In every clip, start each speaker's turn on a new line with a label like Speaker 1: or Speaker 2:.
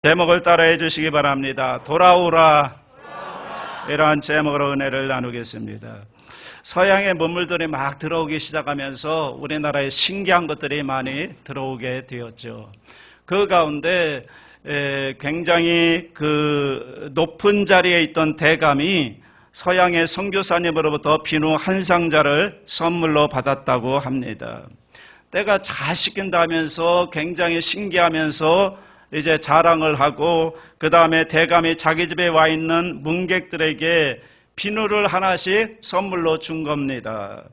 Speaker 1: 제목을 따라해 주시기 바랍니다. 돌아오라. 이러한 제목으로 은혜를 나누겠습니다. 서양의 문물들이 막 들어오기 시작하면서 우리나라에 신기한 것들이 많이 들어오게 되었죠. 그 가운데 굉장히 그 높은 자리에 있던 대감이 서양의 선교사님으로부터 비누 한 상자를 선물로 받았다고 합니다. 때가 잘 식힌다 하면서 굉장히 신기하면서 이제 자랑을 하고, 그 다음에 대감이 자기 집에 와 있는 문객들에게 비누를 하나씩 선물로 준 겁니다.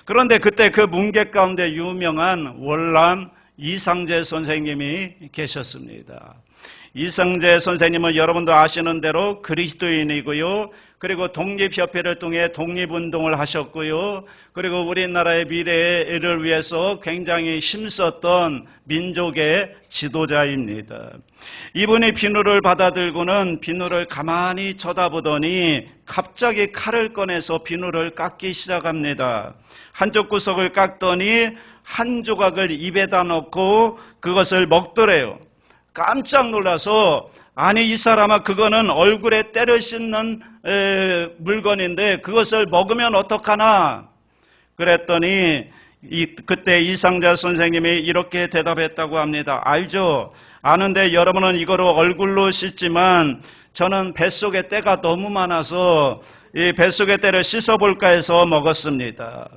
Speaker 1: 그런데 그때 그 문객 가운데 유명한 월남 이상재 선생님이 계셨습니다. 이상재 선생님은 여러분도 아시는 대로 그리스도인이고요. 그리고 독립협회를 통해 독립운동을 하셨고요. 그리고 우리나라의 미래를 위해서 굉장히 힘썼던 민족의 지도자입니다. 이분이 비누를 받아들고는 비누를 가만히 쳐다보더니 갑자기 칼을 꺼내서 비누를 깎기 시작합니다. 한쪽 구석을 깎더니 한 조각을 입에다 넣고 그것을 먹더래요. 깜짝 놀라서, 아니 이 사람아, 그거는 얼굴에 때를 씻는 물건인데 그것을 먹으면 어떡하나? 그랬더니 그때 이상자 선생님이 이렇게 대답했다고 합니다. 알죠? 아는데 여러분은 이거로 얼굴로 씻지만 저는 뱃속에 때가 너무 많아서 이 뱃속의 때를 씻어볼까 해서 먹었습니다.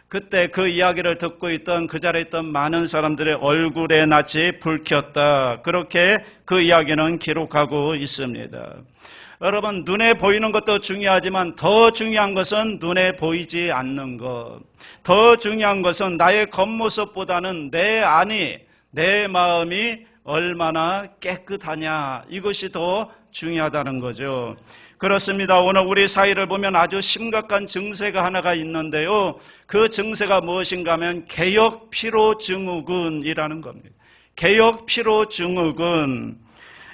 Speaker 1: 그때 그 이야기를 듣고 있던 그 자리에 있던 많은 사람들의 얼굴에 낯이 붉혔다. 그렇게 그 이야기는 기록하고 있습니다. 여러분, 눈에 보이는 것도 중요하지만 더 중요한 것은 눈에 보이지 않는 것. 더 중요한 것은 나의 겉모습보다는 내 안이, 내 마음이 얼마나 깨끗하냐. 이것이 더 중요하다는 거죠. 그렇습니다. 오늘 우리 사회를 보면 아주 심각한 증세가 하나가 있는데요. 그 증세가 무엇인가 하면 개혁 피로 증후군이라는 겁니다. 개혁 피로 증후군.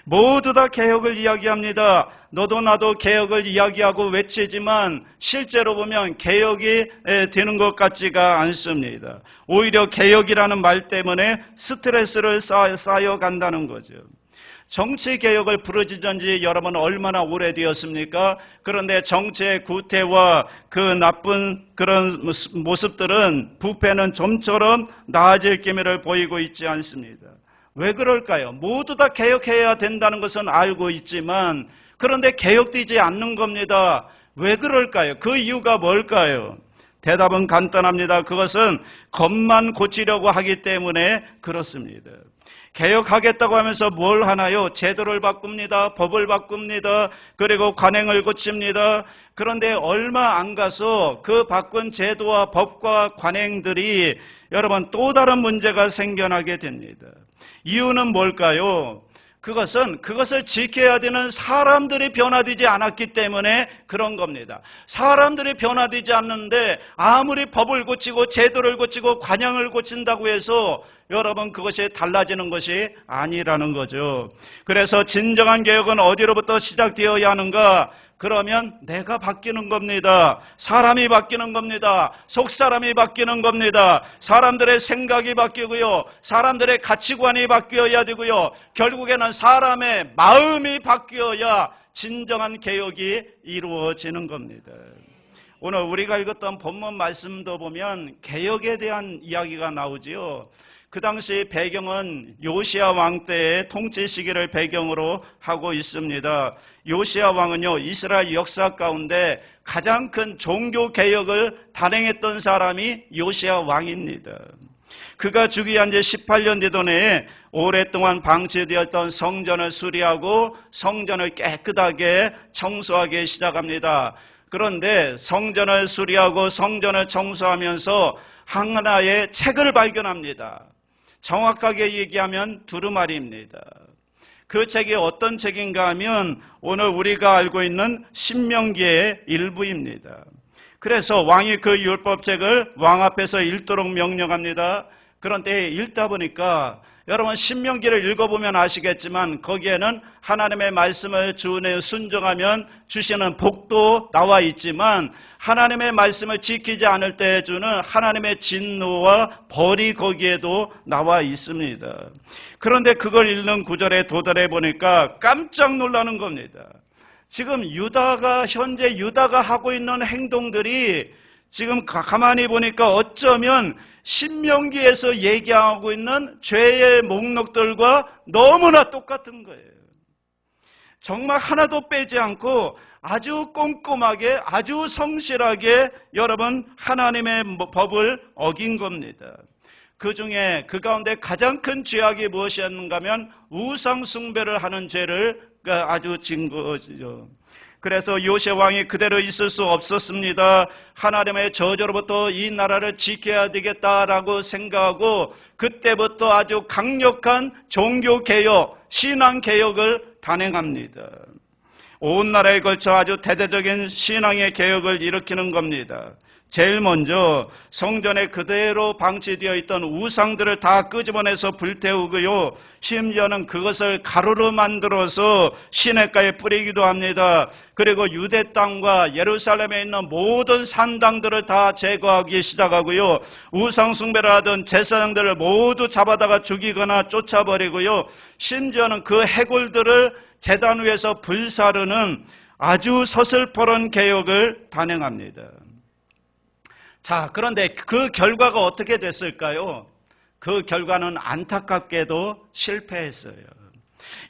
Speaker 1: 모두 다 개혁을 이야기합니다. 너도 나도 개혁을 이야기하고 외치지만 실제로 보면 개혁이 되는 것 같지가 않습니다. 오히려 개혁이라는 말 때문에 스트레스를 쌓여간다는 거죠. 정치개혁을 부르짖은 지 여러분 얼마나 오래되었습니까? 그런데 정치의 구태와 그 나쁜 그런 모습들은, 부패는 좀처럼 나아질 기미를 보이고 있지 않습니다. 왜 그럴까요? 모두 다 개혁해야 된다는 것은 알고 있지만 그런데 개혁되지 않는 겁니다. 왜 그럴까요? 그 이유가 뭘까요? 대답은 간단합니다. 그것은 겉만 고치려고 하기 때문에 그렇습니다. 개혁하겠다고 하면서 뭘 하나요? 제도를 바꿉니다. 법을 바꿉니다. 그리고 관행을 고칩니다. 그런데 얼마 안 가서 그 바꾼 제도와 법과 관행들이 여러분 또 다른 문제가 생겨나게 됩니다. 이유는 뭘까요? 그것을 지켜야 되는 사람들이 변화되지 않았기 때문에 그런 겁니다. 사람들이 변화되지 않는데 아무리 법을 고치고 제도를 고치고 관행을 고친다고 해서 여러분 그것이 달라지는 것이 아니라는 거죠. 그래서 진정한 개혁은 어디로부터 시작되어야 하는가? 그러면 내가 바뀌는 겁니다. 사람이 바뀌는 겁니다. 속사람이 바뀌는 겁니다. 사람들의 생각이 바뀌고요. 사람들의 가치관이 바뀌어야 되고요. 결국에는 사람의 마음이 바뀌어야 진정한 개혁이 이루어지는 겁니다. 오늘 우리가 읽었던 본문 말씀도 보면 개혁에 대한 이야기가 나오지요. 그 당시 배경은 요시야 왕 때의 통치 시기를 배경으로 하고 있습니다. 요시야 왕은요, 이스라엘 역사 가운데 가장 큰 종교 개혁을 단행했던 사람이 요시야 왕입니다. 그가 즉위한 지 18년 되던 해에 오랫동안 방치되었던 성전을 수리하고 성전을 깨끗하게 청소하기 시작합니다. 그런데 성전을 수리하고 성전을 청소하면서 하나의 책을 발견합니다. 정확하게 얘기하면 두루마리입니다. 그 책이 어떤 책인가 하면 오늘 우리가 알고 있는 신명기의 일부입니다. 그래서 왕이 그 율법책을 왕 앞에서 읽도록 명령합니다. 그런데 읽다 보니까 여러분 신명기를 읽어보면 아시겠지만 거기에는 하나님의 말씀을 주에 순종하면 주시는 복도 나와 있지만 하나님의 말씀을 지키지 않을 때 주는 하나님의 진노와 벌이 거기에도 나와 있습니다. 그런데 그걸 읽는 구절에 도달해 보니까 깜짝 놀라는 겁니다. 지금 현재 유다가 하고 있는 행동들이 지금 가만히 보니까 어쩌면 신명기에서 얘기하고 있는 죄의 목록들과 너무나 똑같은 거예요. 정말 하나도 빼지 않고 아주 꼼꼼하게 아주 성실하게 여러분 하나님의 법을 어긴 겁니다. 그 가운데 가장 큰 죄악이 무엇이었는가 하면 우상 숭배를 하는 죄를 아주 진 거죠. 그래서 요새 왕이 그대로 있을 수 없었습니다. 하나님의 저주로부터 이 나라를 지켜야 되겠다라고 생각하고 그때부터 아주 강력한 종교개혁, 신앙개혁을 단행합니다. 온 나라에 걸쳐 아주 대대적인 신앙의 개혁을 일으키는 겁니다. 제일 먼저 성전에 그대로 방치되어 있던 우상들을 다 끄집어내서 불태우고요. 심지어는 그것을 가루로 만들어서 시냇가에 뿌리기도 합니다. 그리고 유대 땅과 예루살렘에 있는 모든 산당들을 다 제거하기 시작하고요. 우상 숭배를 하던 제사장들을 모두 잡아다가 죽이거나 쫓아버리고요. 심지어는 그 해골들을 제단 위에서 불사르는 아주 서슬퍼런 개혁을 단행합니다. 자, 그런데 그 결과가 어떻게 됐을까요? 그 결과는 안타깝게도 실패했어요.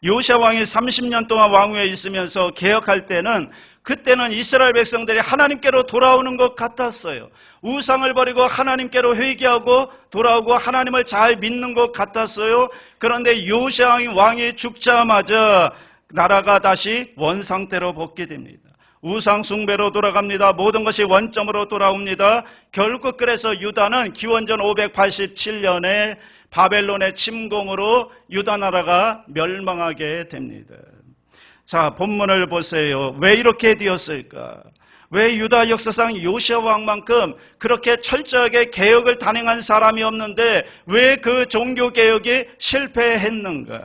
Speaker 1: 요시야 왕이 30년 동안 왕위에 있으면서 개혁할 때는 그때는 이스라엘 백성들이 하나님께로 돌아오는 것 같았어요. 우상을 버리고 하나님께로 회개하고 돌아오고 하나님을 잘 믿는 것 같았어요. 그런데 요시야 왕이 죽자마자 나라가 다시 원상태로 복귀됩니다. 우상 숭배로 돌아갑니다. 모든 것이 원점으로 돌아옵니다. 결국 그래서 유다는 기원전 587년에 바벨론의 침공으로 유다 나라가 멸망하게 됩니다. 자, 본문을 보세요. 왜 이렇게 되었을까? 왜 유다 역사상 요시야 왕만큼 그렇게 철저하게 개혁을 단행한 사람이 없는데 왜 그 종교개혁이 실패했는가?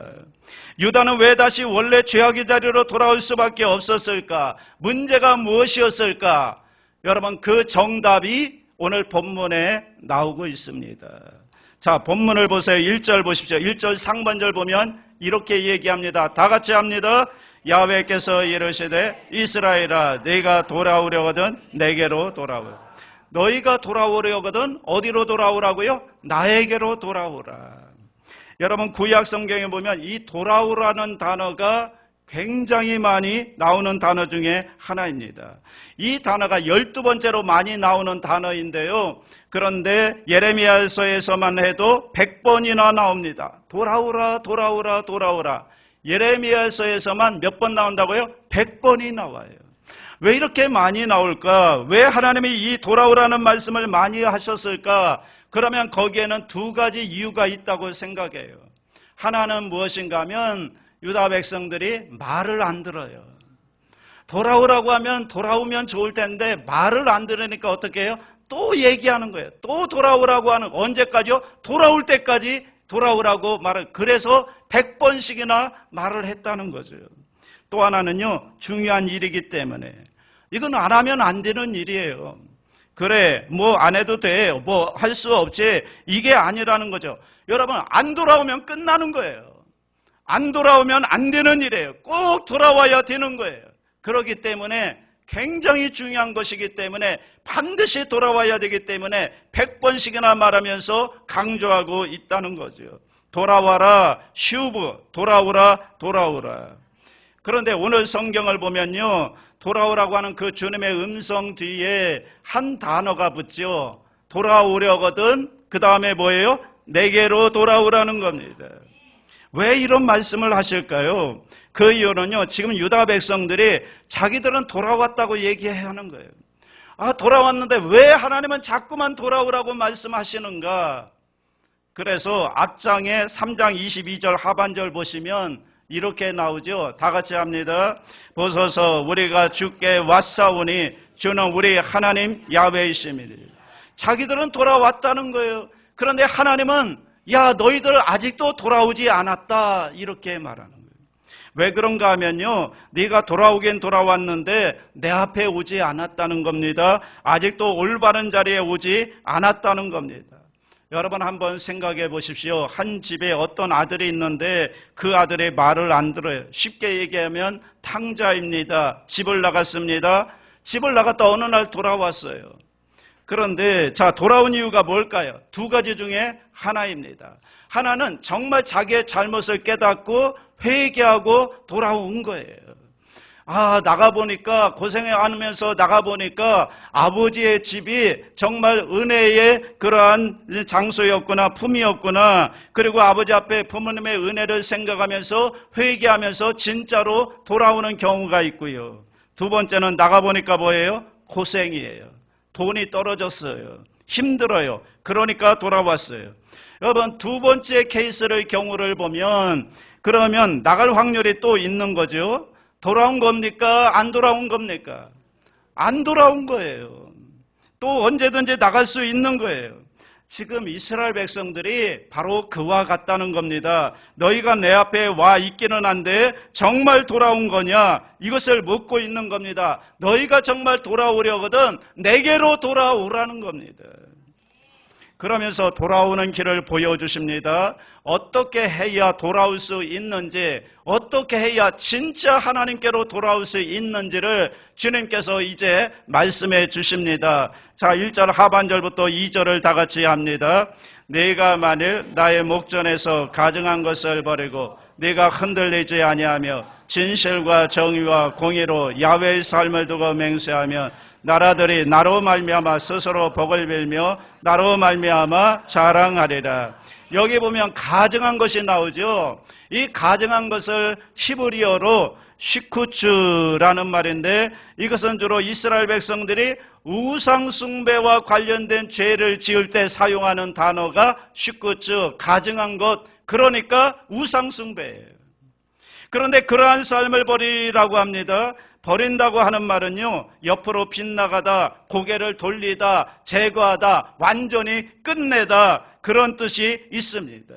Speaker 1: 유다는 왜 다시 원래 죄악의 자리로 돌아올 수밖에 없었을까? 문제가 무엇이었을까? 여러분 그 정답이 오늘 본문에 나오고 있습니다. 자, 본문을 보세요. 1절 보십시오. 1절 상반절 보면 이렇게 얘기합니다. 다 같이 합니다. 야훼께서 이르시되 이스라엘아 네가 돌아오려거든 내게로 돌아오라. 너희가 돌아오려거든 어디로 돌아오라고요? 나에게로 돌아오라. 여러분 구약 성경에 보면 이 돌아오라는 단어가 굉장히 많이 나오는 단어 중에 하나입니다. 이 단어가 12번째로 많이 나오는 단어인데요. 그런데 예레미야서에서만 해도 100번이나 나옵니다. 돌아오라 돌아오라 돌아오라. 예레미야서에서만 몇 번 나온다고요? 100번이 나와요. 왜 이렇게 많이 나올까? 왜 하나님이 이 돌아오라는 말씀을 많이 하셨을까? 그러면 거기에는 두 가지 이유가 있다고 생각해요. 하나는 무엇인가 하면 유다 백성들이 말을 안 들어요. 돌아오라고 하면 돌아오면 좋을 텐데 말을 안 들으니까 어떻게 해요? 또 얘기하는 거예요. 또 돌아오라고 하는 언제까지요? 돌아올 때까지 돌아오라고 말을 그래서 100번씩이나 말을 했다는 거죠. 또 하나는요. 중요한 일이기 때문에 이건 안 하면 안 되는 일이에요. 그래 뭐 안 해도 돼 뭐 할 수 없지 이게 아니라는 거죠. 여러분 안 돌아오면 끝나는 거예요. 안 돌아오면 안 되는 일이에요. 꼭 돌아와야 되는 거예요. 그렇기 때문에 굉장히 중요한 것이기 때문에 반드시 돌아와야 되기 때문에 100번씩이나 말하면서 강조하고 있다는 거죠. 돌아와라 슈브 돌아오라 돌아오라. 그런데 오늘 성경을 보면요. 돌아오라고 하는 그 주님의 음성 뒤에 한 단어가 붙죠. 돌아오려거든 그 다음에 뭐예요? 내게로 돌아오라는 겁니다. 왜 이런 말씀을 하실까요? 그 이유는요. 지금 유다 백성들이 자기들은 돌아왔다고 얘기해야 하는 거예요. 아 돌아왔는데 왜 하나님은 자꾸만 돌아오라고 말씀하시는가? 그래서 앞장에 3장 22절 하반절 보시면 이렇게 나오죠. 다 같이 합니다. 보소서 우리가 주께 왔사오니 주는 우리 하나님 야훼이심이니. 자기들은 돌아왔다는 거예요. 그런데 하나님은 야, 너희들 아직도 돌아오지 않았다, 이렇게 말하는 거예요. 왜 그런가 하면요, 네가 돌아오긴 돌아왔는데 내 앞에 오지 않았다는 겁니다. 아직도 올바른 자리에 오지 않았다는 겁니다. 여러분 한번 생각해 보십시오. 한 집에 어떤 아들이 있는데 그 아들의 말을 안 들어요. 쉽게 얘기하면 탕자입니다. 집을 나갔습니다. 집을 나갔다 어느 날 돌아왔어요. 그런데 자, 돌아온 이유가 뭘까요? 두 가지 중에 하나입니다. 하나는 정말 자기의 잘못을 깨닫고 회개하고 돌아온 거예요. 아, 나가보니까, 고생하면서 나가보니까 아버지의 집이 정말 은혜의 그러한 장소였구나, 품이었구나. 그리고 아버지 앞에 부모님의 은혜를 생각하면서 회개하면서 진짜로 돌아오는 경우가 있고요. 두 번째는 나가보니까 뭐예요? 고생이에요. 돈이 떨어졌어요. 힘들어요. 그러니까 돌아왔어요. 여러분, 두 번째 케이스를 경우를 보면 그러면 나갈 확률이 또 있는 거죠. 돌아온 겁니까? 안 돌아온 겁니까? 안 돌아온 거예요. 또 언제든지 나갈 수 있는 거예요. 지금 이스라엘 백성들이 바로 그와 같다는 겁니다. 너희가 내 앞에 와 있기는 한데 정말 돌아온 거냐? 이것을 묻고 있는 겁니다. 너희가 정말 돌아오려거든 내게로 돌아오라는 겁니다. 그러면서 돌아오는 길을 보여주십니다. 어떻게 해야 돌아올 수 있는지, 어떻게 해야 진짜 하나님께로 돌아올 수 있는지를 주님께서 이제 말씀해 주십니다. 자, 1절 하반절부터 2절을 다 같이 합니다. 네가 만일 나의 목전에서 가증한 것을 버리고 네가 흔들리지 아니하며 진실과 정의와 공의로 야훼의 삶을 두고 맹세하면 나라들이 나로 말미암아 스스로 복을 빌며 나로 말미암아 자랑하리라. 여기 보면 가증한 것이 나오죠. 이 가증한 것을 히브리어로 시쿠츠라는 말인데 이것은 주로 이스라엘 백성들이 우상 숭배와 관련된 죄를 지을 때 사용하는 단어가 시쿠츠, 가증한 것, 그러니까 우상 숭배예요. 그런데 그러한 삶을 버리라고 합니다. 버린다고 하는 말은요, 옆으로 빗나가다, 고개를 돌리다, 제거하다, 완전히 끝내다, 그런 뜻이 있습니다.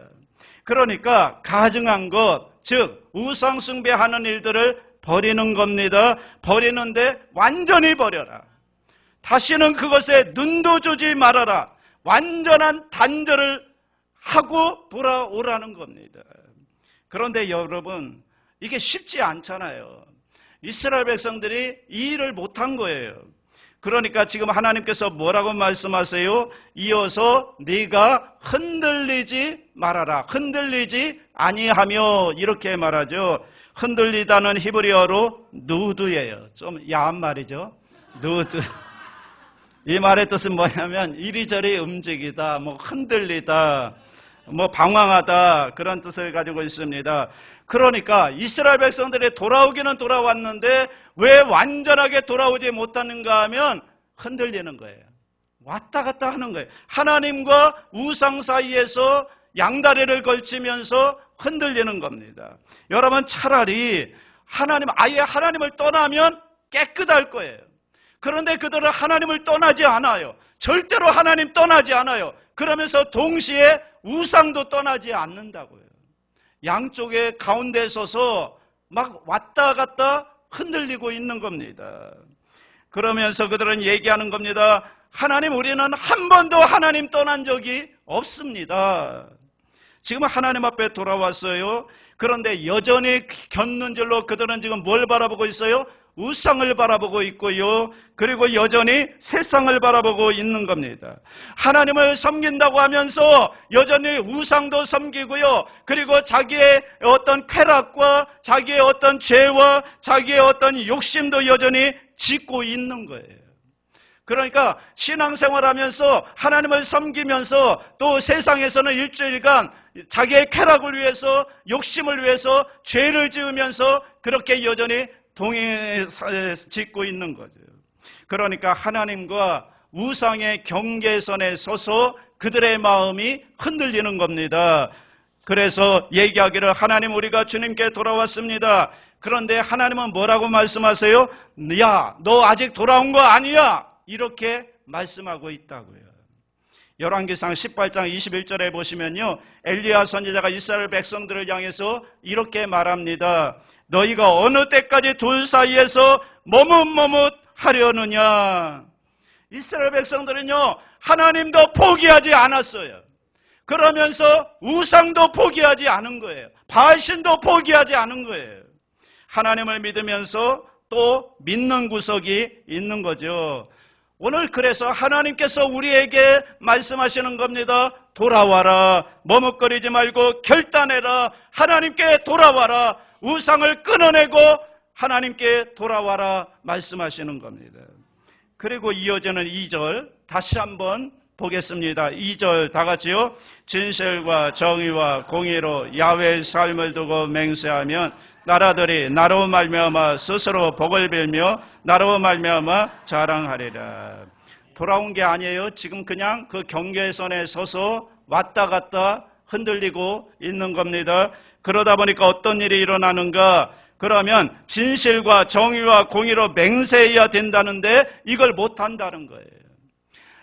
Speaker 1: 그러니까 가증한 것, 즉 우상 숭배하는 일들을 버리는 겁니다. 버리는데 완전히 버려라. 다시는 그것에 눈도 주지 말아라. 완전한 단절을 하고 돌아오라는 겁니다. 그런데 여러분, 이게 쉽지 않잖아요. 이스라엘 백성들이 이 일을 못한 거예요. 그러니까 지금 하나님께서 뭐라고 말씀하세요? 이어서 네가 흔들리지 말아라. 흔들리지 아니하며 이렇게 말하죠. 흔들리다는 히브리어로 누드예요. 좀 야한 말이죠. 누드. 이 말의 뜻은 뭐냐면 이리저리 움직이다, 뭐 흔들리다, 뭐 방황하다, 그런 뜻을 가지고 있습니다. 그러니까 이스라엘 백성들이 돌아오기는 돌아왔는데 왜 완전하게 돌아오지 못하는가 하면 흔들리는 거예요. 왔다 갔다 하는 거예요. 하나님과 우상 사이에서 양다리를 걸치면서 흔들리는 겁니다. 여러분, 차라리 아예 하나님을 떠나면 깨끗할 거예요. 그런데 그들은 하나님을 떠나지 않아요. 절대로 하나님 떠나지 않아요. 그러면서 동시에 우상도 떠나지 않는다고요. 양쪽에 가운데 서서 막 왔다 갔다 흔들리고 있는 겁니다. 그러면서 그들은 얘기하는 겁니다. 하나님, 우리는 한 번도 하나님 떠난 적이 없습니다. 지금 하나님 앞에 돌아왔어요. 그런데 여전히 곁눈질로 그들은 지금 뭘 바라보고 있어요? 우상을 바라보고 있고요. 그리고 여전히 세상을 바라보고 있는 겁니다. 하나님을 섬긴다고 하면서 여전히 우상도 섬기고요. 그리고 자기의 어떤 쾌락과 자기의 어떤 죄와 자기의 어떤 욕심도 여전히 짓고 있는 거예요. 그러니까 신앙생활하면서 하나님을 섬기면서 또 세상에서는 일주일간 자기의 쾌락을 위해서 욕심을 위해서 죄를 지으면서 그렇게 여전히 동행에 짓고 있는 거죠. 그러니까 하나님과 우상의 경계선에 서서 그들의 마음이 흔들리는 겁니다. 그래서 얘기하기를 하나님, 우리가 주님께 돌아왔습니다. 그런데 하나님은 뭐라고 말씀하세요? 야, 너 아직 돌아온 거 아니야. 이렇게 말씀하고 있다고요. 열왕기상 18장 21절에 보시면요, 엘리야 선지자가 이스라엘 백성들을 향해서 이렇게 말합니다. 너희가 어느 때까지 둘 사이에서 머뭇머뭇하려느냐. 이스라엘 백성들은요, 하나님도 포기하지 않았어요. 그러면서 우상도 포기하지 않은 거예요. 바알신도 포기하지 않은 거예요. 하나님을 믿으면서 또 믿는 구석이 있는 거죠. 오늘 그래서 하나님께서 우리에게 말씀하시는 겁니다. 돌아와라. 머뭇거리지 말고 결단해라. 하나님께 돌아와라. 우상을 끊어내고 하나님께 돌아와라 말씀하시는 겁니다. 그리고 이어지는 2절 다시 한번 보겠습니다. 2절 다 같이요. 진실과 정의와 공의로 야훼의 삶을 두고 맹세하면 나라들이 나로 말미암아 스스로 복을 빌며 나로 말미암아 자랑하리라. 돌아온 게 아니에요. 지금 그냥 그 경계선에 서서 왔다 갔다 흔들리고 있는 겁니다. 그러다 보니까 어떤 일이 일어나는가? 그러면 진실과 정의와 공의로 맹세해야 된다는데 이걸 못한다는 거예요.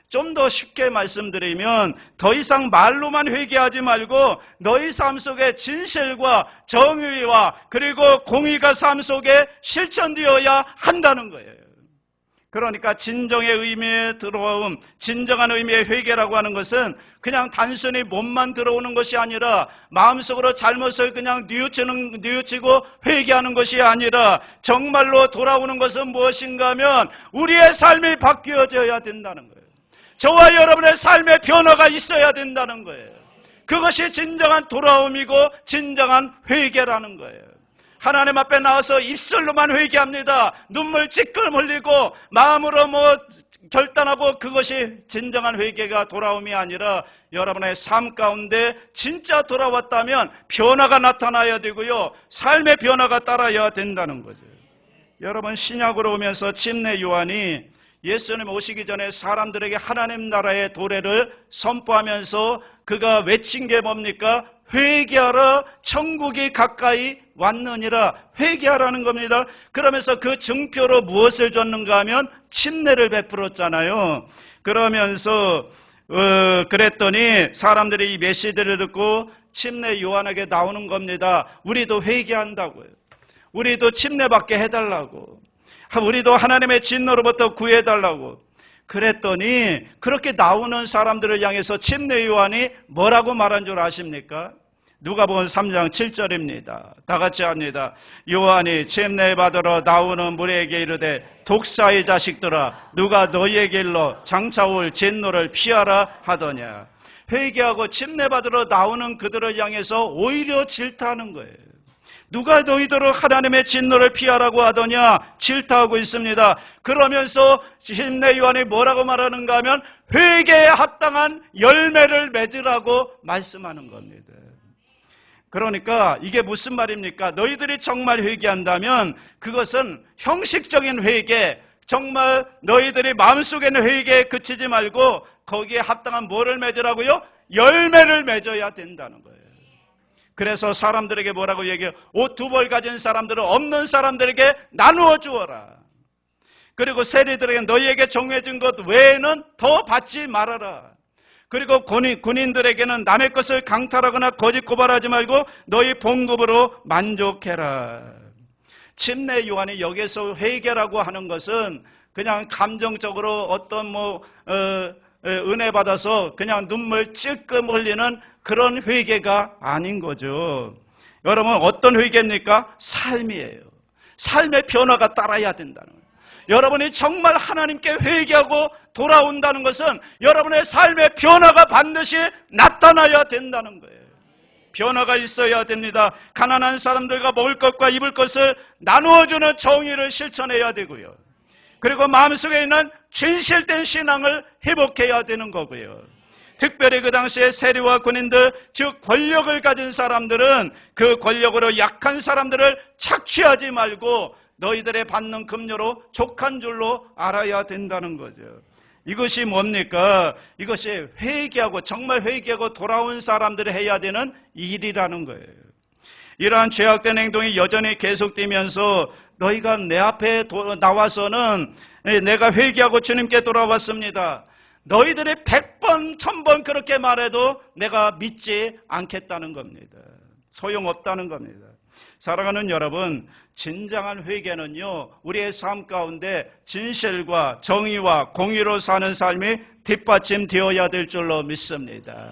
Speaker 1: 좀 더 쉽게 말씀드리면 더 이상 말로만 회개하지 말고 너희 삶 속에 진실과 정의와 그리고 공의가 삶 속에 실천되어야 한다는 거예요. 그러니까 진정의 의미에 들어옴, 진정한 의미의 회개라고 하는 것은 그냥 단순히 몸만 들어오는 것이 아니라 마음속으로 잘못을 그냥 뉘우치고 회개하는 것이 아니라 정말로 돌아오는 것은 무엇인가 하면 우리의 삶이 바뀌어져야 된다는 거예요. 저와 여러분의 삶의 변화가 있어야 된다는 거예요. 그것이 진정한 돌아옴이고 진정한 회개라는 거예요. 하나님 앞에 나와서 입술로만 회개합니다. 눈물 찔끔 흘리고 마음으로 결단하고 그것이 진정한 회개가 돌아옴이 아니라 여러분의 삶 가운데 진짜 돌아왔다면 변화가 나타나야 되고요. 삶의 변화가 따라야 된다는 거죠. 여러분 신약으로 오면서 침례 요한이 예수님 오시기 전에 사람들에게 하나님 나라의 도래를 선포하면서 그가 외친 게 뭡니까? 회개하라 천국이 가까이 왔느니라. 회개하라는 겁니다. 그러면서 그 증표로 무엇을 줬는가 하면 침례를 베풀었잖아요. 그러면서 그랬더니 사람들이 이 메시지를 듣고 침례 요한에게 나오는 겁니다. 우리도 회개한다고요. 우리도 침례받게 해달라고. 우리도 하나님의 진노로부터 구해달라고. 그랬더니 그렇게 나오는 사람들을 향해서 침례 요한이 뭐라고 말한 줄 아십니까? 누가복음 3장 7절입니다. 다 같이 합니다. 요한이 침례 받으러 나오는 무리에게 이르되 독사의 자식들아 누가 너희에게 일러 장차 올 진노를 피하라 하더냐. 회개하고 침례 받으러 나오는 그들을 향해서 오히려 질타하는 거예요. 누가 너희들을 하나님의 진노를 피하라고 하더냐 질타하고 있습니다. 그러면서 침례 요한이 뭐라고 말하는가 하면 회개에 합당한 열매를 맺으라고 말씀하는 겁니다. 그러니까 이게 무슨 말입니까? 너희들이 정말 회개한다면 그것은 형식적인 회개, 정말 너희들이 마음속에는 회개에 그치지 말고 거기에 합당한 뭐를 맺으라고요? 열매를 맺어야 된다는 거예요. 그래서 사람들에게 뭐라고 얘기해요? 옷 2벌 가진 사람들은 없는 사람들에게 나누어 주어라. 그리고 세리들에게 너희에게 정해진 것 외에는 더 받지 말아라. 그리고 군인들에게는 남의 것을 강탈하거나 거짓 고발하지 말고 너희 봉급으로 만족해라. 침례 요한이 여기서 회개라고 하는 것은 그냥 감정적으로 어떤 은혜 받아서 그냥 눈물 찔끔 흘리는 그런 회개가 아닌 거죠. 여러분 어떤 회개입니까? 삶이에요. 삶의 변화가 따라야 된다는 거예요. 여러분이 정말 하나님께 회개하고 돌아온다는 것은 여러분의 삶의 변화가 반드시 나타나야 된다는 거예요. 변화가 있어야 됩니다. 가난한 사람들과 먹을 것과 입을 것을 나누어주는 정의를 실천해야 되고요. 그리고 마음속에 있는 진실된 신앙을 회복해야 되는 거고요. 특별히 그 당시에 세리와 군인들, 즉 권력을 가진 사람들은 그 권력으로 약한 사람들을 착취하지 말고 너희들의 받는 급료로 족한 줄로 알아야 된다는 거죠. 이것이 뭡니까? 이것이 회개하고 정말 회개하고 돌아온 사람들이 해야 되는 일이라는 거예요. 이러한 죄악된 행동이 여전히 계속되면서 너희가 내 앞에 나와서는 내가 회개하고 주님께 돌아왔습니다. 너희들이 100번, 1000번 그렇게 말해도 내가 믿지 않겠다는 겁니다. 소용없다는 겁니다. 사랑하는 여러분, 진정한 회개는요, 우리의 삶 가운데 진실과 정의와 공의로 사는 삶이 뒷받침되어야 될 줄로 믿습니다.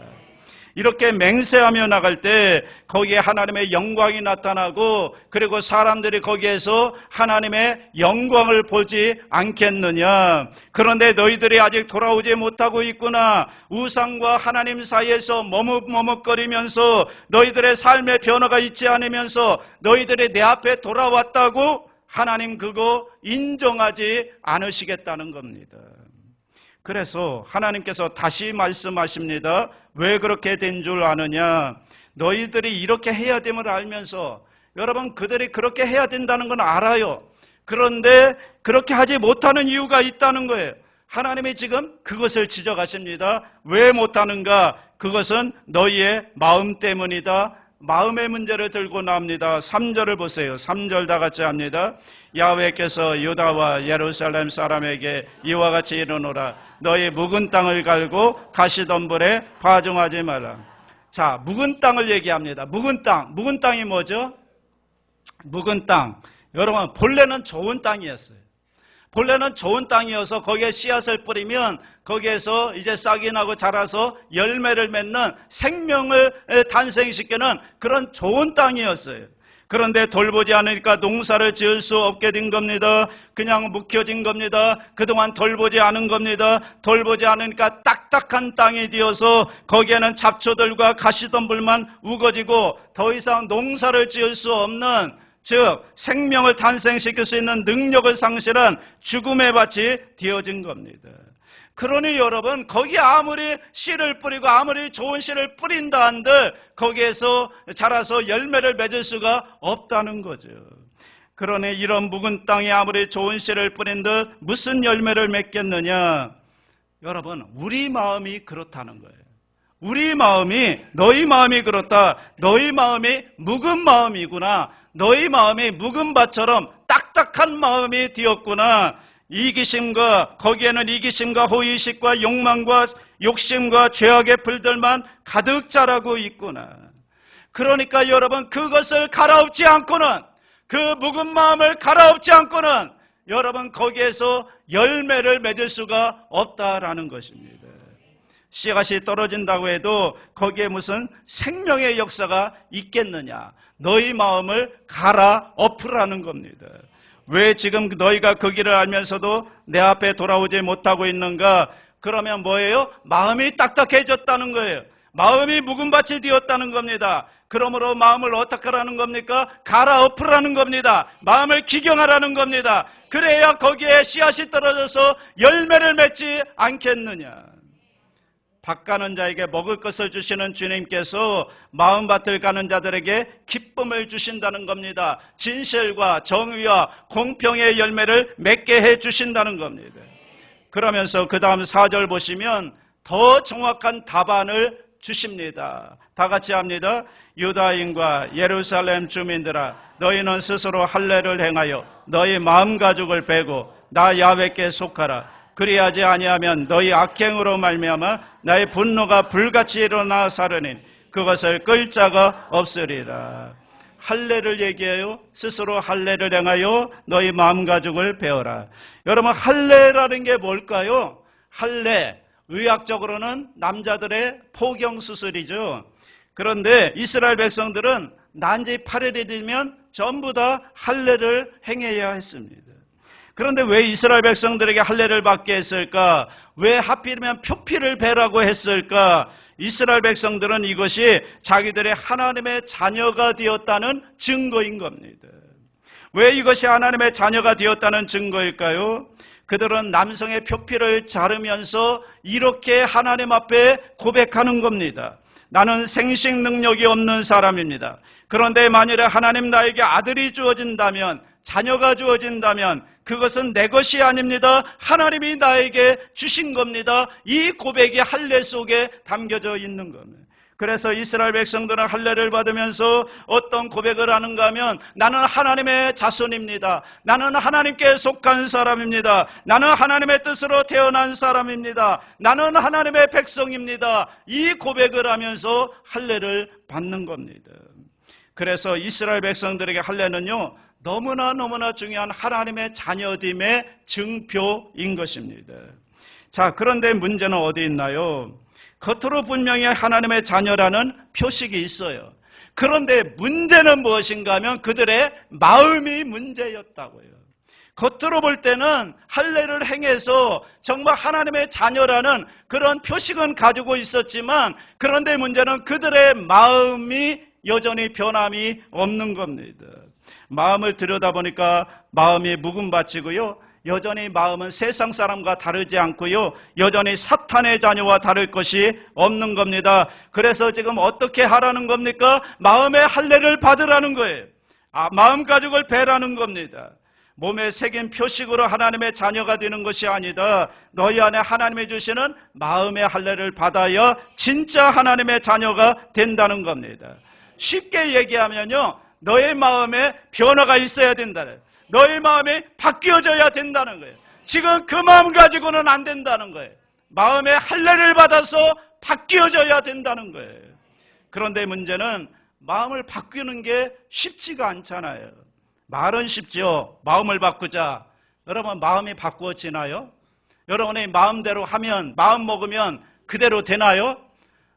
Speaker 1: 이렇게 맹세하며 나갈 때 거기에 하나님의 영광이 나타나고, 그리고 사람들이 거기에서 하나님의 영광을 보지 않겠느냐. 그런데 너희들이 아직 돌아오지 못하고 있구나. 우상과 하나님 사이에서 머뭇머뭇거리면서 너희들의 삶의 변화가 있지 않으면서 너희들이 내 앞에 돌아왔다고 하나님 그거 인정하지 않으시겠다는 겁니다. 그래서 하나님께서 다시 말씀하십니다. 왜 그렇게 된 줄 아느냐? 너희들이 이렇게 해야 됨을 알면서, 여러분 그들이 그렇게 해야 된다는 건 알아요. 그런데 그렇게 하지 못하는 이유가 있다는 거예요. 하나님이 지금 그것을 지적하십니다. 왜 못하는가? 그것은 너희의 마음 때문이다. 마음의 문제를 들고 나옵니다. 3절을 보세요. 3절 다 같이 합니다. 야훼께서 유다와 예루살렘 사람에게 이와 같이 이르노라. 너희 묵은 땅을 갈고 가시덤불에 파종하지 말라. 자, 묵은 땅을 얘기합니다. 묵은 땅. 묵은 땅이 뭐죠? 묵은 땅. 여러분, 본래는 좋은 땅이었어요. 본래는 좋은 땅이어서 거기에 씨앗을 뿌리면 거기에서 이제 싹이 나고 자라서 열매를 맺는 생명을 탄생시키는 그런 좋은 땅이었어요. 그런데 돌보지 않으니까 농사를 지을 수 없게 된 겁니다. 그냥 묵혀진 겁니다. 그동안 돌보지 않은 겁니다. 돌보지 않으니까 딱딱한 땅이 되어서 거기에는 잡초들과 가시덤불만 우거지고 더 이상 농사를 지을 수 없는, 즉 생명을 탄생시킬 수 있는 능력을 상실한 죽음의 밭이 되어진 겁니다. 그러니 여러분, 거기에 아무리 씨를 뿌리고 아무리 좋은 씨를 뿌린다 한들 거기에서 자라서 열매를 맺을 수가 없다는 거죠. 그러니 이런 묵은 땅에 아무리 좋은 씨를 뿌린 듯 무슨 열매를 맺겠느냐? 여러분, 우리 마음이 그렇다는 거예요. 우리 마음이, 너희 마음이 그렇다. 너희 마음이 묵은 마음이구나. 너희 마음이 묵은 밭처럼 딱딱한 마음이 되었구나. 이기심과, 거기에는 이기심과 호의식과 욕망과 욕심과 죄악의 불들만 가득 자라고 있구나. 그러니까 여러분, 그것을 갈아엎지 않고는, 그 묵은 마음을 갈아엎지 않고는 여러분 거기에서 열매를 맺을 수가 없다라는 것입니다. 씨앗이 떨어진다고 해도 거기에 무슨 생명의 역사가 있겠느냐? 너희 마음을 갈아엎으라는 겁니다. 왜 지금 너희가 그 길을 알면서도 내 앞에 돌아오지 못하고 있는가? 그러면 뭐예요? 마음이 딱딱해졌다는 거예요. 마음이 묵은 밭이 되었다는 겁니다. 그러므로 마음을 어떻게 하라는 겁니까? 갈아엎으라는 겁니다. 마음을 기경하라는 겁니다. 그래야 거기에 씨앗이 떨어져서 열매를 맺지 않겠느냐? 밭 가는 자에게 먹을 것을 주시는 주님께서 마음밭을 가는 자들에게 기쁨을 주신다는 겁니다. 진실과 정의와 공평의 열매를 맺게 해 주신다는 겁니다. 그러면서 그 다음 4절 보시면 더 정확한 답안을 주십니다. 다 같이 합니다. 유다인과 예루살렘 주민들아, 너희는 스스로 할례를 행하여 너희 마음 가죽을 베고 나 야훼께 속하라. 그리하지 아니하면 너희 악행으로 말미암아 나의 분노가 불같이 일어나 사르니 그것을 끌 자가 없으리라. 할례를 얘기해요. 스스로 할례를 행하여 너희 마음 가죽을 베어라. 여러분, 할례라는 게 뭘까요? 할례, 의학적으로는 남자들의 포경 수술이죠. 그런데 이스라엘 백성들은 난지 8일이 되면 전부 다 할례를 행해야 했습니다. 그런데 왜 이스라엘 백성들에게 할례를 받게 했을까? 왜 하필이면 표피를 베라고 했을까? 이스라엘 백성들은 이것이 자기들의 하나님의 자녀가 되었다는 증거인 겁니다. 왜 이것이 하나님의 자녀가 되었다는 증거일까요? 그들은 남성의 표피를 자르면서 이렇게 하나님 앞에 고백하는 겁니다. 나는 생식 능력이 없는 사람입니다. 그런데 만일에 하나님 나에게 아들이 주어진다면, 자녀가 주어진다면 그것은 내 것이 아닙니다. 하나님이 나에게 주신 겁니다. 이 고백이 할례 속에 담겨져 있는 겁니다. 그래서 이스라엘 백성들은 할례를 받으면서 어떤 고백을 하는가 하면 나는 하나님의 자손입니다. 나는 하나님께 속한 사람입니다. 나는 하나님의 뜻으로 태어난 사람입니다. 나는 하나님의 백성입니다. 이 고백을 하면서 할례를 받는 겁니다. 그래서 이스라엘 백성들에게 할례는요, 너무나 중요한 하나님의 자녀됨의 증표인 것입니다. 자, 그런데 문제는 어디 있나요? 겉으로 분명히 하나님의 자녀라는 표식이 있어요. 그런데 문제는 무엇인가 하면 그들의 마음이 문제였다고요. 겉으로 볼 때는 할례를 행해서 정말 하나님의 자녀라는 그런 표식은 가지고 있었지만, 그런데 문제는 그들의 마음이 여전히 변함이 없는 겁니다. 마음을 들여다보니까 마음이 묵은밭이고요, 여전히 마음은 세상 사람과 다르지 않고요, 여전히 사탄의 자녀와 다를 것이 없는 겁니다. 그래서 지금 어떻게 하라는 겁니까? 마음의 할례를 받으라는 거예요. 마음 가죽을 베라는 겁니다. 몸에 새긴 표식으로 하나님의 자녀가 되는 것이 아니다. 너희 안에 하나님이 주시는 마음의 할례를 받아야 진짜 하나님의 자녀가 된다는 겁니다. 쉽게 얘기하면요, 너의 마음에 변화가 있어야 된다는, 너의 마음이 바뀌어져야 된다는 거예요. 지금 그 마음 가지고는 안 된다는 거예요. 마음의 할례를 받아서 바뀌어져야 된다는 거예요. 그런데 문제는 마음을 바꾸는 게 쉽지가 않잖아요. 말은 쉽죠. 마음을 바꾸자. 여러분, 마음이 바꾸어지나요? 여러분이 마음대로 하면, 마음 먹으면 그대로 되나요?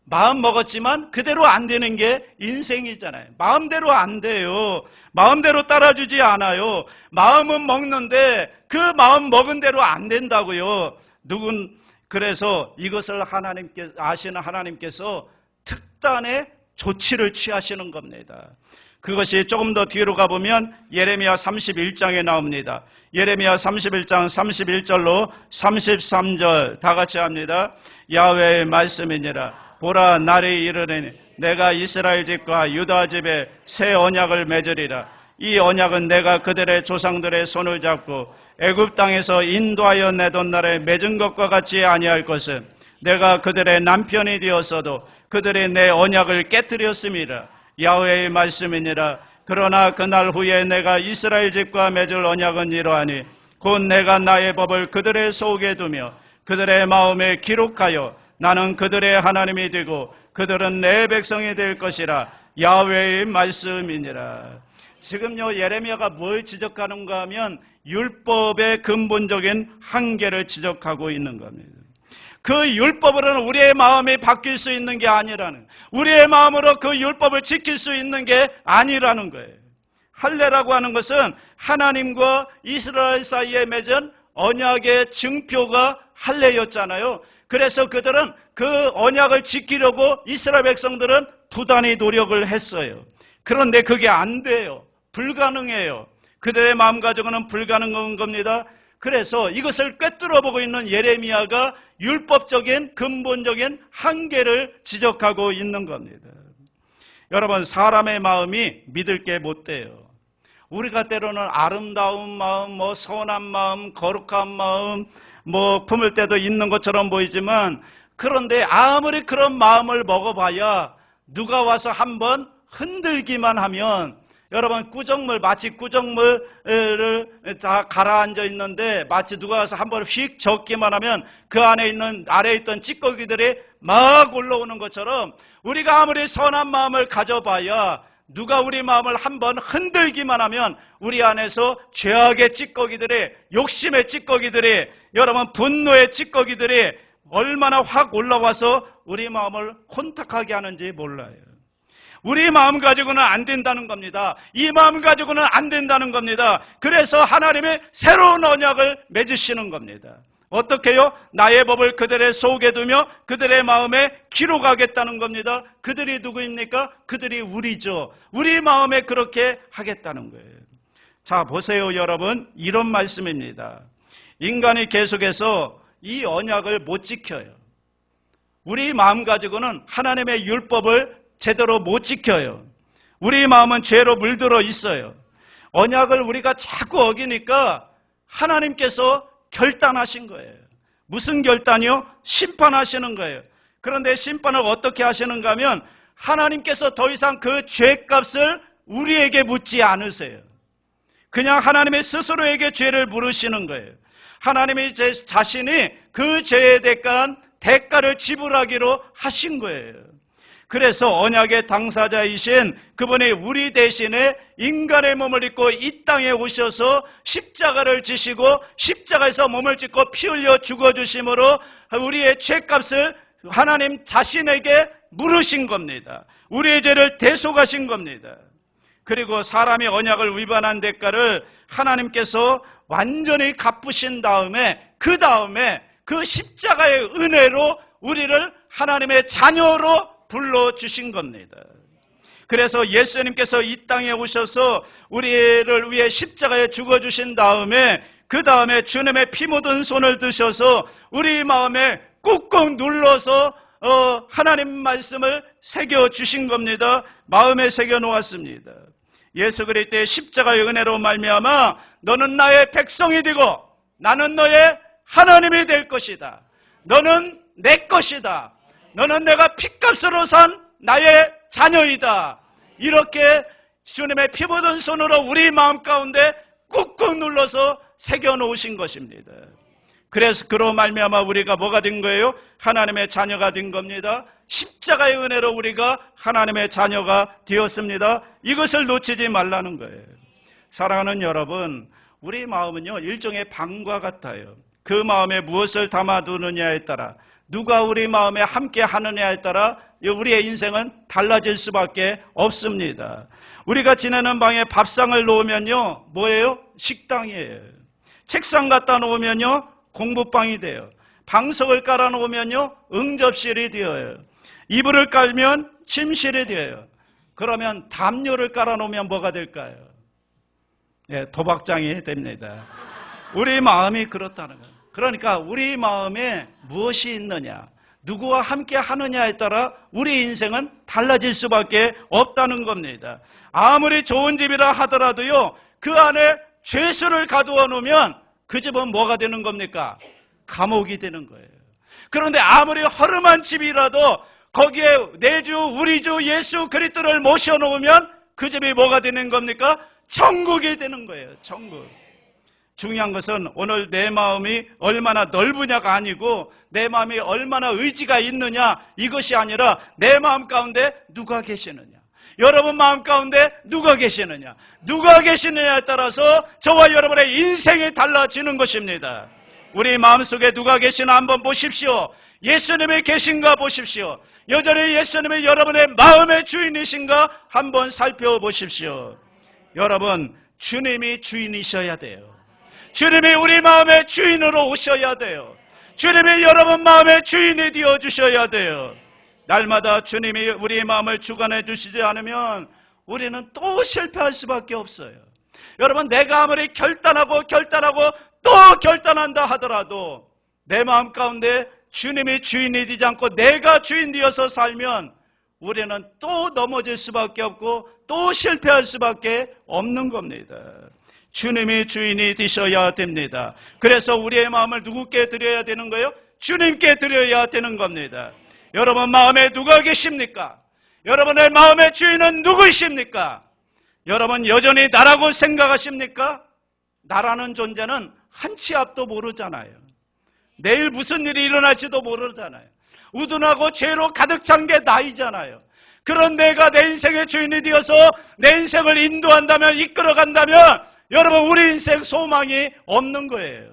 Speaker 1: 마음 먹었지만 그대로 안 되는 게 인생이잖아요. 마음대로 안 돼요. 마음대로 따라주지 않아요. 마음은 먹는데 그 마음 먹은 대로 안 된다고요. 그래서 이것을 아시는 하나님께서 특단의 조치를 취하시는 겁니다. 그것이 조금 더 뒤로 가보면 예레미야 31장에 나옵니다. 예레미야 31장 31절로 33절 다 같이 합니다. 야훼의 말씀이니라. 보라, 날이 이르리니 내가 이스라엘 집과 유다 집에 새 언약을 맺으리라. 이 언약은 내가 그들의 조상들의 손을 잡고 애굽 땅에서 인도하여 내던 날에 맺은 것과 같이 아니할 것은 내가 그들의 남편이 되었어도 그들이 내 언약을 깨뜨렸음이라. 야훼의 말씀이니라. 그러나 그날 후에 내가 이스라엘 집과 맺을 언약은 이러하니 곧 내가 나의 법을 그들의 속에 두며 그들의 마음에 기록하여 나는 그들의 하나님이 되고 그들은 내 백성이 될 것이라. 야훼의 말씀이니라. 지금요, 예레미야가 뭘 지적하는가 하면 율법의 근본적인 한계를 지적하고 있는 겁니다. 그 율법으로는 우리의 마음이 바뀔 수 있는 게 아니라는, 우리의 마음으로 그 율법을 지킬 수 있는 게 아니라는 거예요. 할례라고 하는 것은 하나님과 이스라엘 사이에 맺은 언약의 증표가 할례였잖아요. 그래서 그들은 그 언약을 지키려고 이스라엘 백성들은 부단히 노력을 했어요. 그런데 그게 안 돼요. 불가능해요. 그들의 마음 가지고는 불가능한 겁니다. 그래서 이것을 꿰뚫어보고 있는 예레미야가 율법적인 근본적인 한계를 지적하고 있는 겁니다. 여러분, 사람의 마음이 믿을 게 못 돼요. 우리가 때로는 아름다운 마음, 선한 마음, 거룩한 마음, 품을 때도 있는 것처럼 보이지만, 그런데 아무리 그런 마음을 먹어봐야 누가 와서 한번 흔들기만 하면, 여러분, 마치 구정물을 다 가라앉아 있는데 마치 누가 와서 한번 휙 젓기만 하면 그 안에 있는, 아래에 있던 찌꺼기들이 막 올라오는 것처럼, 우리가 아무리 선한 마음을 가져봐야 누가 우리 마음을 한번 흔들기만 하면 우리 안에서 죄악의 찌꺼기들이, 욕심의 찌꺼기들이, 여러분 분노의 찌꺼기들이 얼마나 확 올라와서 우리 마음을 혼탁하게 하는지 몰라요. 우리 마음 가지고는 안 된다는 겁니다. 이 마음 가지고는 안 된다는 겁니다. 그래서 하나님의 새로운 언약을 맺으시는 겁니다. 어떻게요? 나의 법을 그들의 속에 두며 그들의 마음에 기록하겠다는 겁니다. 그들이 누구입니까? 그들이 우리죠. 우리 마음에 그렇게 하겠다는 거예요. 자, 보세요 여러분, 이런 말씀입니다. 인간이 계속해서 이 언약을 못 지켜요. 우리 마음 가지고는 하나님의 율법을 제대로 못 지켜요. 우리 마음은 죄로 물들어 있어요. 언약을 우리가 자꾸 어기니까 하나님께서 결단하신 거예요. 무슨 결단이요? 심판하시는 거예요. 그런데 심판을 어떻게 하시는가 하면 하나님께서 더 이상 그 죄값을 우리에게 묻지 않으세요. 그냥 하나님의 스스로에게 죄를 물으시는 거예요. 하나님이 자신이 그 죄에 대한 대가를 지불하기로 하신 거예요. 그래서 언약의 당사자이신 그분이 우리 대신에 인간의 몸을 입고 이 땅에 오셔서 십자가를 지시고 십자가에서 몸을 찢고 피 흘려 죽어주심으로 우리의 죄값을 하나님 자신에게 물으신 겁니다. 우리의 죄를 대속하신 겁니다. 그리고 사람이 언약을 위반한 대가를 하나님께서 완전히 갚으신 다음에 그 다음에 그 십자가의 은혜로 우리를 하나님의 자녀로 불러주신 겁니다. 그래서 예수님께서 이 땅에 오셔서 우리를 위해 십자가에 죽어주신 다음에 그 다음에 주님의 피 묻은 손을 드셔서 우리 마음에 꾹꾹 눌러서 하나님 말씀을 새겨주신 겁니다. 마음에 새겨놓았습니다. 예수 그리스도의 십자가의 은혜로 말미암아 너는 나의 백성이 되고 나는 너의 하나님이 될 것이다. 너는 내 것이다. 너는 내가 핏값으로 산 나의 자녀이다. 이렇게 주님의 피 묻은 손으로 우리 마음 가운데 꾹꾹 눌러서 새겨놓으신 것입니다. 그래서 그로 말미암아 우리가 뭐가 된 거예요? 하나님의 자녀가 된 겁니다. 십자가의 은혜로 우리가 하나님의 자녀가 되었습니다. 이것을 놓치지 말라는 거예요. 사랑하는 여러분, 우리 마음은요 일종의 방과 같아요. 그 마음에 무엇을 담아두느냐에 따라, 누가 우리 마음에 함께 하느냐에 따라 우리의 인생은 달라질 수밖에 없습니다. 우리가 지내는 방에 밥상을 놓으면요 뭐예요? 식당이에요. 책상 갖다 놓으면요 공부방이 돼요. 방석을 깔아 놓으면요 응접실이 되어요. 이불을 깔면 침실이 되어요. 그러면 담요를 깔아 놓으면 뭐가 될까요? 예, 도박장이 됩니다. 우리 마음이 그렇다는 거예요. 그러니까 우리 마음에 무엇이 있느냐, 누구와 함께 하느냐에 따라 우리 인생은 달라질 수밖에 없다는 겁니다. 아무리 좋은 집이라 하더라도요 그 안에 죄수를 가두어 놓으면 그 집은 뭐가 되는 겁니까? 감옥이 되는 거예요. 그런데 아무리 허름한 집이라도 거기에 내 주 우리 주 예수 그리스도를 모셔놓으면 그 집이 뭐가 되는 겁니까? 천국이 되는 거예요. 천국. 중요한 것은 오늘 내 마음이 얼마나 넓으냐가 아니고 내 마음이 얼마나 의지가 있느냐 이것이 아니라 내 마음 가운데 누가 계시느냐, 여러분 마음 가운데 누가 계시느냐, 누가 계시느냐에 따라서 저와 여러분의 인생이 달라지는 것입니다. 우리 마음속에 누가 계시나 한번 보십시오. 예수님이 계신가 보십시오. 여전히 예수님이 여러분의 마음의 주인이신가 한번 살펴보십시오. 여러분, 주님이 주인이셔야 돼요. 주님이 우리 마음의 주인으로 오셔야 돼요. 주님이 여러분 마음의 주인이 되어주셔야 돼요. 날마다 주님이 우리 마음을 주관해 주시지 않으면 우리는 또 실패할 수밖에 없어요. 여러분, 내가 아무리 결단하고 또 결단한다 하더라도 내 마음 가운데 주님이 주인이 되지 않고 내가 주인 되어서 살면 우리는 또 넘어질 수밖에 없고 또 실패할 수밖에 없는 겁니다. 주님이 주인이 되셔야 됩니다. 그래서 우리의 마음을 누구께 드려야 되는 거예요? 주님께 드려야 되는 겁니다. 여러분 마음에 누가 계십니까? 여러분의 마음의 주인은 누구이십니까? 여러분 여전히 나라고 생각하십니까? 나라는 존재는 한 치 앞도 모르잖아요. 내일 무슨 일이 일어날지도 모르잖아요. 우둔하고 죄로 가득 찬 게 나이잖아요. 그런 내가 내 인생의 주인이 되어서 내 인생을 인도한다면, 이끌어간다면 여러분 우리 인생 소망이 없는 거예요.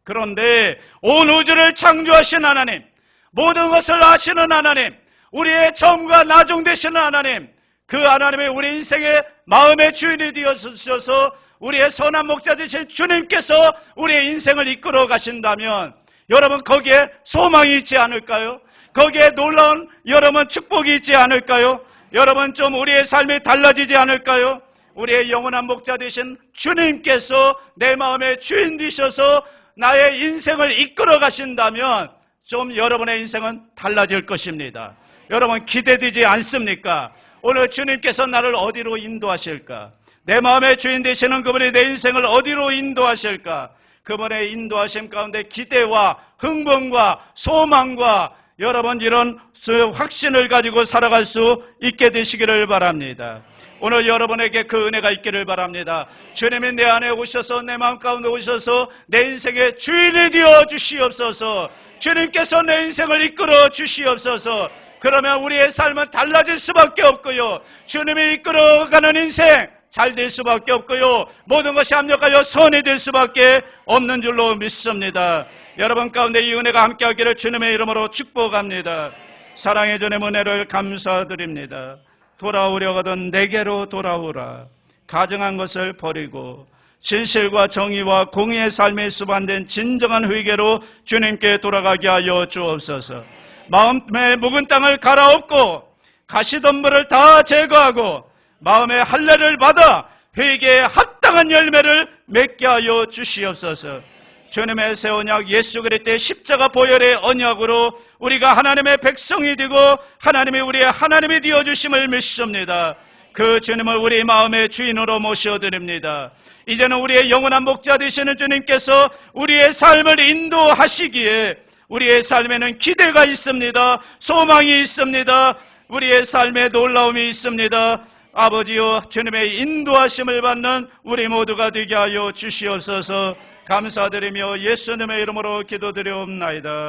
Speaker 1: 그런데 온 우주를 창조하신 하나님, 모든 것을 아시는 하나님, 우리의 처음과 나중 되시는 하나님, 그 하나님의 우리 인생의 마음의 주인이 되어주셔서 우리의 선한 목자 되신 주님께서 우리의 인생을 이끌어 가신다면 여러분 거기에 소망이 있지 않을까요? 거기에 놀라운 여러분 축복이 있지 않을까요? 여러분 좀 우리의 삶이 달라지지 않을까요? 우리의 영원한 목자 되신 주님께서 내 마음의 주인 되셔서 나의 인생을 이끌어 가신다면 좀 여러분의 인생은 달라질 것입니다. 여러분 기대되지 않습니까? 오늘 주님께서 나를 어디로 인도하실까? 내 마음의 주인 되시는 그분이 내 인생을 어디로 인도하실까? 그분의 인도하심 가운데 기대와 흥분과 소망과 여러분 이런 확신을 가지고 살아갈 수 있게 되시기를 바랍니다. 오늘 여러분에게 그 은혜가 있기를 바랍니다. 주님이 내 안에 오셔서 내 마음 가운데 오셔서 내 인생의 주인이 되어 주시옵소서. 주님께서 내 인생을 이끌어 주시옵소서. 그러면 우리의 삶은 달라질 수밖에 없고요. 주님이 이끌어가는 인생 잘 될 수밖에 없고요. 모든 것이 합력하여 선이 될 수밖에 없는 줄로 믿습니다. 여러분 가운데 이 은혜가 함께하기를 주님의 이름으로 축복합니다. 사랑의 주님 은혜를 감사드립니다. 돌아오려거든 내게로 돌아오라. 가증한 것을 버리고 진실과 정의와 공의의 삶에 수반된 진정한 회개로 주님께 돌아가게 하여 주옵소서. 마음의 묵은 땅을 갈아엎고 가시덤불을 다 제거하고 마음의 할례를 받아 회개에 합당한 열매를 맺게 하여 주시옵소서. 주님의 새 언약 예수 그리스도의 십자가 보혈의 언약으로 우리가 하나님의 백성이 되고 하나님이 우리의 하나님이 되어주심을 믿습니다. 그 주님을 우리 마음의 주인으로 모셔드립니다. 이제는 우리의 영원한 목자 되시는 주님께서 우리의 삶을 인도하시기에 우리의 삶에는 기대가 있습니다. 소망이 있습니다. 우리의 삶에 놀라움이 있습니다. 아버지여, 주님의 인도하심을 받는 우리 모두가 되게 하여 주시옵소서. 감사드리며 예수님의 이름으로 기도드리옵나이다.